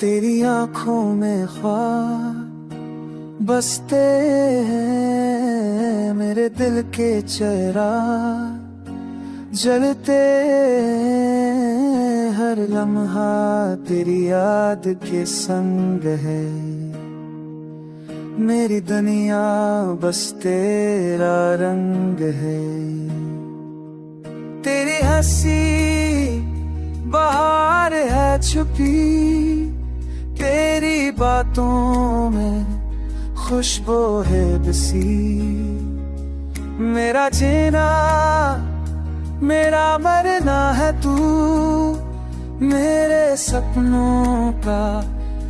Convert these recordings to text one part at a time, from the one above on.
तेरी आंखों में ख्वाब बसते हैं, मेरे दिल के चिराग जलते हैं, हर लम्हा तेरी याद के संग है। मेरी दुनिया बस तेरा रंग है। तेरी हंसी बहार है छुपी, तेरी बातों में खुशबू है बसी। मेरा जीना मेरा मरना है तू, मेरे सपनों का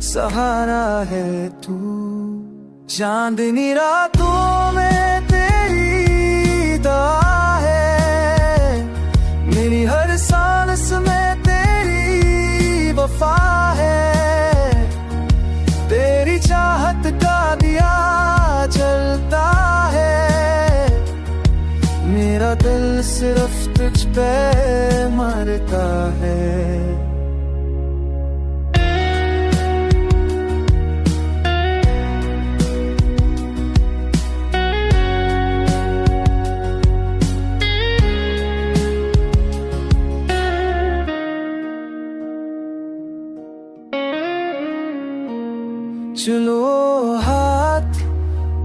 सहारा है तू। चांदनी रातों में तेरी दुआ है, मेरी हर सांस में तेरी वफा है। तेरी चाहत का दिया जलता है, मेरा दिल सिर्फ तुझ पे मरता है। चलो हाथ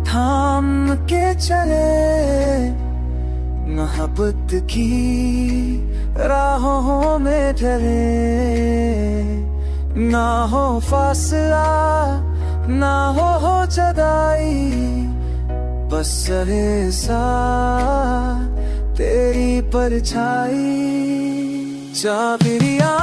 थाम के चले, मोहब्बत की राहों में ढले। ना हो फासला ना हो जुदाई, बस रहे साथ तेरी परछाई। चाबिरियां